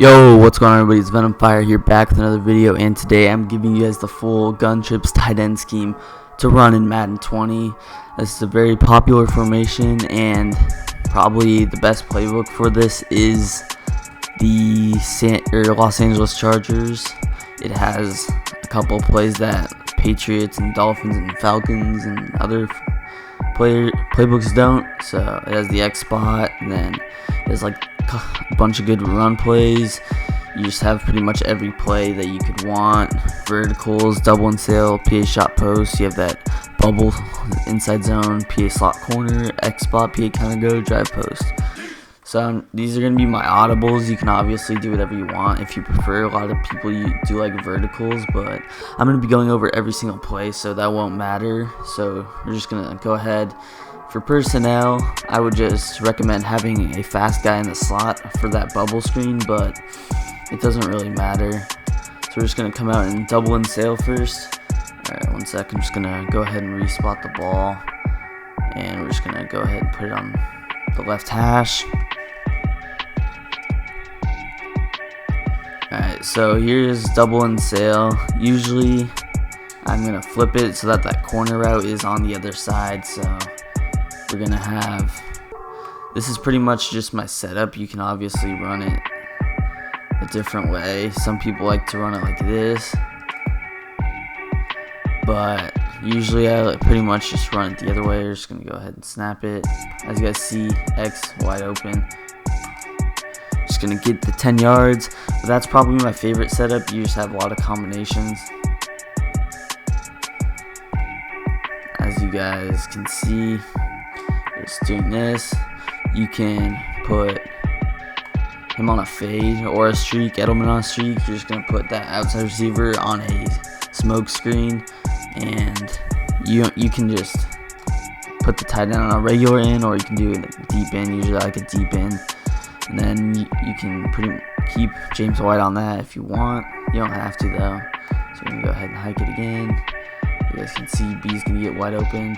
Yo, what's going on, everybody? It's Venom Fire here, back with another video, and today I'm giving you guys the full gun trips tight end scheme to run in Madden 20. This is a very popular formation, and probably the best playbook for this is the Los Angeles Chargers. It has a couple of plays that Patriots and Dolphins and Falcons and other playbooks don't. So it has the X spot, and then there's like a bunch of good run plays. You just have pretty much every play that you could want. Verticals, double and sail, PA shot post. You have that bubble inside zone, PA slot corner, X spot, PA counter go, drive post. So these are going to be my audibles. You can obviously do whatever you want if you prefer. A lot of people do like verticals, but I'm going to be going over every single play, so that won't matter. So we're just going to go ahead. For personnel, I would just recommend having a fast guy in the slot for that bubble screen, but it doesn't really matter. So we're just going to come out and double and sail first. Alright, 1 sec. I'm just going to go ahead and respot the ball. And we're just going to go ahead and put it on the left hash. Alright, so here's double and sail. Usually, I'm going to flip it so that that corner route is on the other side, so we're going to have, this is pretty much just my setup. You can obviously run it a different way. Some people like to run it like this, but usually I pretty much just run it the other way. We're just going to go ahead and snap it. As you guys see, X wide open. Just going to get the 10 yards. But that's probably my favorite setup. You just have a lot of combinations. As you guys can see, just doing this, you can put him on a fade or a streak, Edelman on a streak. You're just going to put that outside receiver on a smoke screen, and you can just put the tight end on a regular in, or you can do it deep in. Usually I like a deep in, and then you can keep James White on that if you want. You don't have to though. So we're going to go ahead and hike it again. You guys can see B's going to get wide open.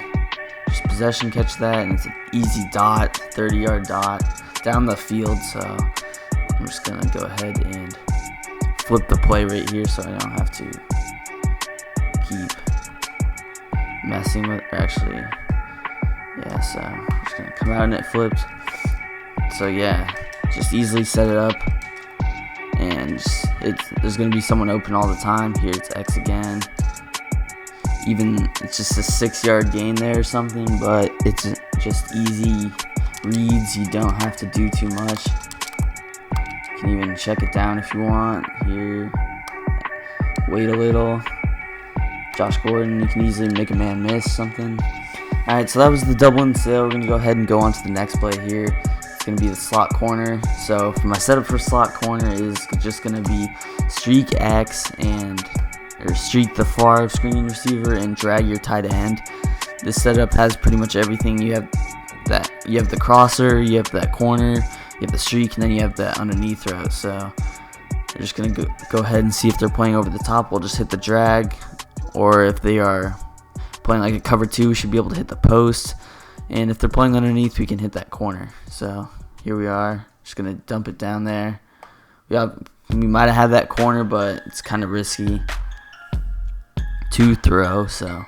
Just possession, catch that, and it's an easy dot, 30-yard dot down the field. So I'm just gonna go ahead and flip the play right here, so I don't have to keep messing with. Actually, yeah. So I'm just gonna come out and it flipped. So yeah, just easily set it up, and there's gonna be someone open all the time. Here it's X again. Even it's just a 6-yard gain there or something, but it's just easy reads. You don't have to do too much. You can even check it down if you want. Here, wait a little. Josh Gordon, you can easily make a man miss something. Alright, so that was the double and sail. We're going to go ahead and go on to the next play here. It's going to be the slot corner. So for my setup for slot corner is just going to be streak X or streak the far screen receiver and drag your tight end. This setup has pretty much everything. You have the crosser, you have that corner, you have the streak, and then you have that underneath route. So we're just gonna go ahead and see if they're playing over the top. We'll just hit the drag, or if they are playing like a cover 2, we should be able to hit the post. And if they're playing underneath, we can hit that corner. So here we are, just gonna dump it down there. We might have had that corner, but it's kind of risky to throw, so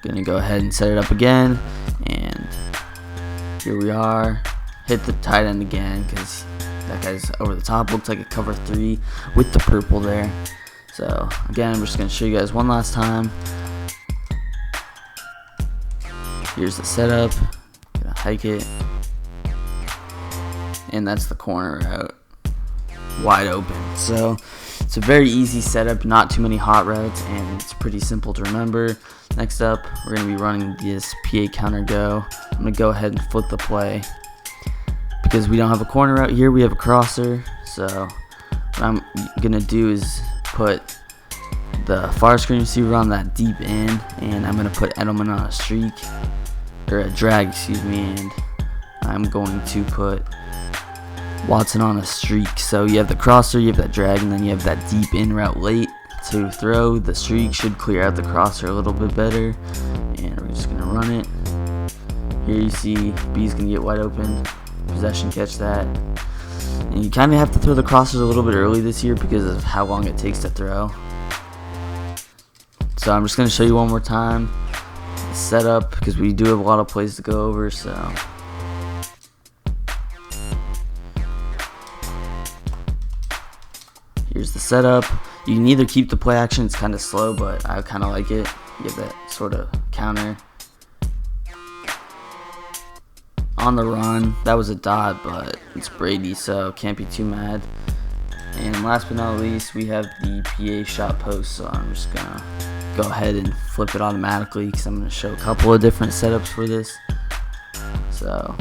gonna go ahead and set it up again, and here we are. Hit the tight end again because that guy's over the top. Looks like a cover 3 with the purple there. So again, I'm just gonna show you guys one last time. Here's the setup. Gonna hike it, and that's the corner route, wide open. So it's a very easy setup, not too many hot routes, and it's pretty simple to remember. Next up, we're going to be running this PA counter go. I'm going to go ahead and flip the play because we don't have a corner route here, we have a crosser. So what I'm going to do is put the far screen receiver on that deep end, and I'm going to put Edelman on a streak, or a drag, excuse me, and I'm going to put Watson on a streak. So you have the crosser, you have that drag, and then you have that deep in route late to throw. The streak should clear out the crosser a little bit better, and we're just gonna run it. Here you see B's gonna get wide open, possession catch that. And you kind of have to throw the crossers a little bit early this year because of how long it takes to throw. So I'm just gonna show you one more time the setup because we do have a lot of plays to go over. So here's the setup. You can either keep the play action, it's kind of slow, but I kind of like it. You get that sort of counter. On the run, that was a dot, but it's Brady, so can't be too mad. And last but not least, we have the Epa Shot Post, so I'm just gonna go ahead and flip it automatically because I'm gonna show a couple of different setups for this. So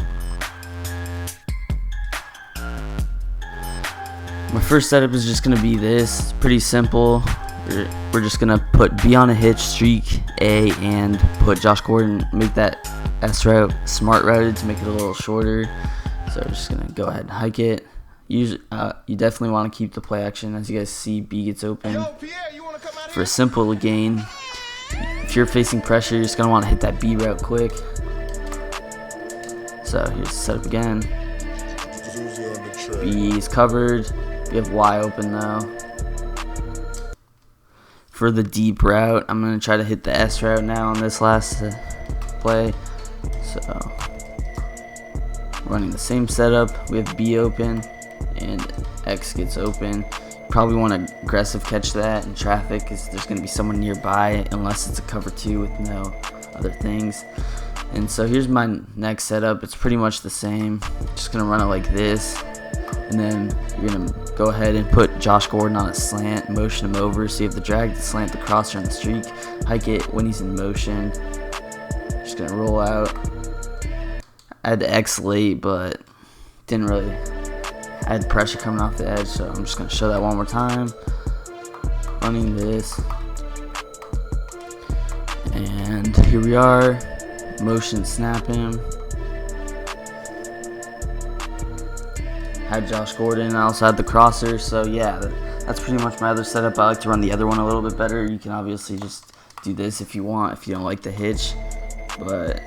my first setup is just gonna be this. It's pretty simple. We're just gonna put B on a hitch, streak A, and put Josh Gordon, make that S route smart routed to make it a little shorter. So we're just gonna go ahead and hike it. You definitely want to keep the play action. As you guys see, B gets open for a simple gain. If you're facing pressure, you're just gonna want to hit that B route quick. So here's the setup again. B is covered. We have Y open though. For the deep route, I'm going to try to hit the S route now on this last play. So, running the same setup, we have B open, and X gets open. Probably want to aggressive catch that in traffic because there's going to be someone nearby unless it's a cover 2 with no other things. And so here's my next setup. It's pretty much the same. Just going to run it like this. And then you're going to go ahead and put Josh Gordon on a slant, motion him over. So you have the drag, the slant, the crosser, and the streak. Hike it when he's in motion. Just going to roll out. I had to X late, but didn't really. I had pressure coming off the edge, so I'm just going to show that one more time. Running this. And here we are. Motion snap him. Had Josh Gordon. I also had the crosser. So yeah, that's pretty much my other setup. I like to run the other one a little bit better. You can obviously just do this if you want, if you don't like the hitch. But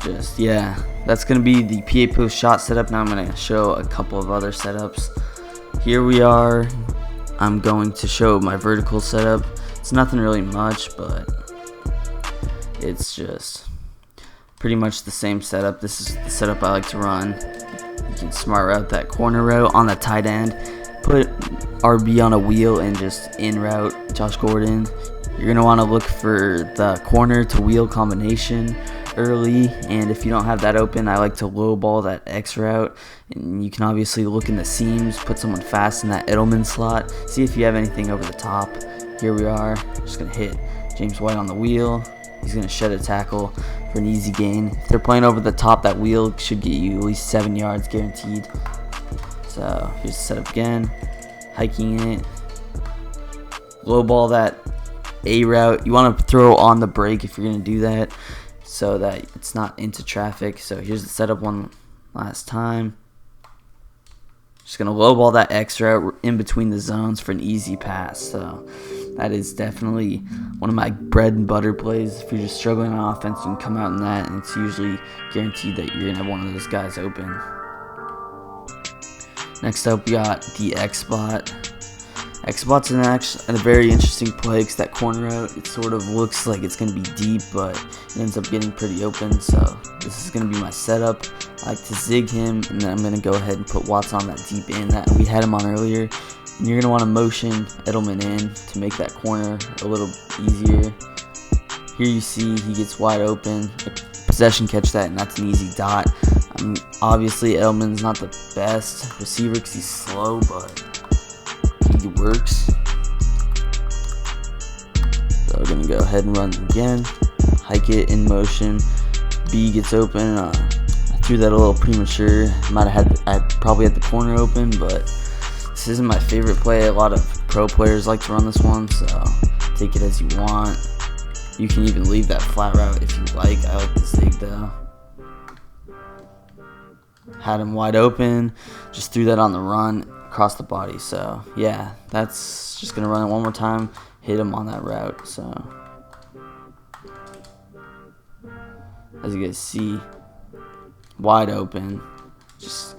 just, yeah, that's going to be the PA post shot setup. Now I'm going to show a couple of other setups. Here we are. I'm going to show my vertical setup. It's nothing really much, but it's just pretty much the same setup. This is the setup I like to run. You can smart route that corner route on the tight end, put RB on a wheel, and just in route Josh Gordon. You're going to want to look for the corner to wheel combination early, and if you don't have that open, I like to low ball that X route. And you can obviously look in the seams, put someone fast in that Edelman slot, see if you have anything over the top. Here we are, just going to hit James White on the wheel. He's going to shed a tackle for an easy gain. If they're playing over the top, that wheel should get you at least 7 yards guaranteed. So here's the setup again. Hiking it. Low ball that A route. You want to throw on the break if you're going to do that so that it's not into traffic. So here's the setup one last time. Just going to low ball that X route in between the zones for an easy pass. So that is definitely one of my bread and butter plays. If you're just struggling on offense, you can come out in that, and it's usually guaranteed that you're going to have one of those guys open. Next up, we got the X spot. X spot's a very interesting play because that corner out, it sort of looks like it's going to be deep, but it ends up getting pretty open. So this is going to be my setup. I like to zig him, and then I'm going to go ahead and put Watts on that deep end that we had him on earlier. And you're going to want to motion Edelman in to make that corner a little easier. Here you see he gets wide open. Possession catch that, and that's an easy dot. Obviously, Edelman's not the best receiver because he's slow, but he works. So we're going to go ahead and run again. Hike it in motion. B gets open. I threw that a little premature. I probably had the corner open, but this isn't my favorite play. A lot of pro players like to run this one, so take it as you want. You can even leave that flat route if you like. I like the zig though. Had him wide open. Just threw that on the run across the body. So yeah, that's just gonna run it one more time. Hit him on that route. So as you guys see, wide open. Just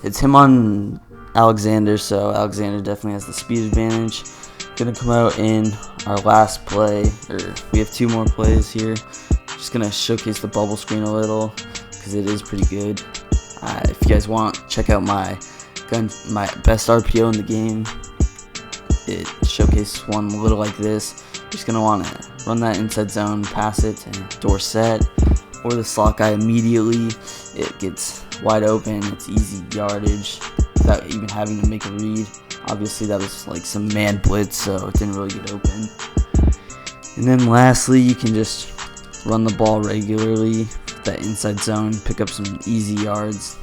it's him on Alexander, so Alexander definitely has the speed advantage. Gonna come out in our last play, or we have 2 more plays here. Just gonna showcase the bubble screen a little because it is pretty good. If you guys want, check out my best RPO in the game. It showcases one a little like this. You're just gonna want to run that inside zone, pass it to Dorsett or the slot guy immediately. It gets wide open. It's easy yardage without even having to make a read. Obviously, that was like some man blitz, so it didn't really get open. And then lastly, you can just run the ball regularly, that inside zone, pick up some easy yards.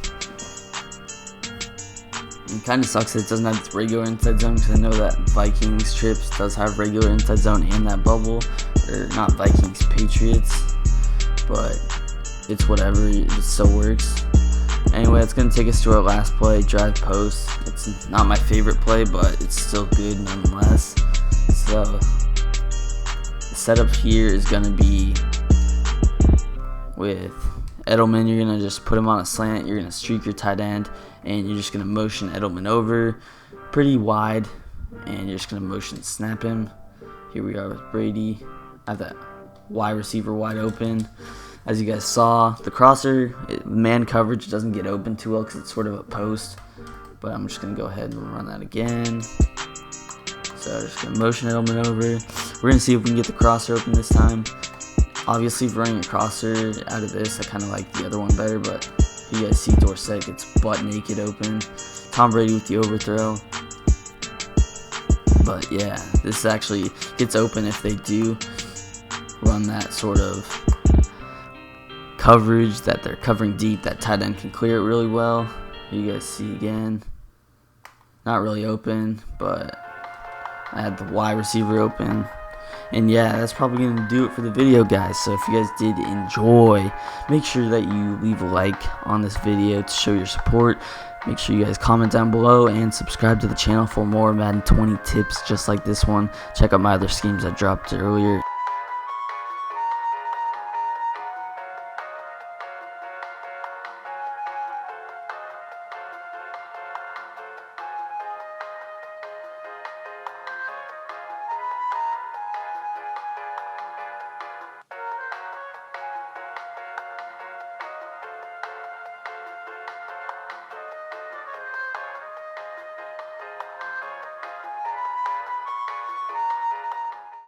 It kind of sucks that it doesn't have regular inside zone, because I know that Vikings trips does have regular inside zone and that bubble, or not Vikings, Patriots, but it's whatever, it still works. Anyway, it's going to take us to our last play, drive post. It's not my favorite play, but it's still good nonetheless. So the setup here is going to be with Edelman. You're going to just put him on a slant. You're going to streak your tight end, and you're just going to motion Edelman over pretty wide, and you're just going to motion snap him. Here we are with Brady. I have that wide receiver wide open. As you guys saw, the crosser, man coverage doesn't get open too well because it's sort of a post. But I'm just going to go ahead and run that again. So just going to motion Edelman over. We're going to see if we can get the crosser open this time. Obviously, if running a crosser out of this, I kind of like the other one better. But you guys see Dorsett gets butt naked open. Tom Brady with the overthrow. But yeah, this actually gets open if they do run that sort of coverage that they're covering deep. That tight end can clear it really well. Here you guys see again, not really open, but I had the wide receiver open. And yeah, that's probably going to do it for the video, guys. So if you guys did enjoy, make sure that you leave a like on this video to show your support. Make sure you guys comment down below and subscribe to the channel for more Madden 20 tips just like this one. Check out my other schemes I dropped earlier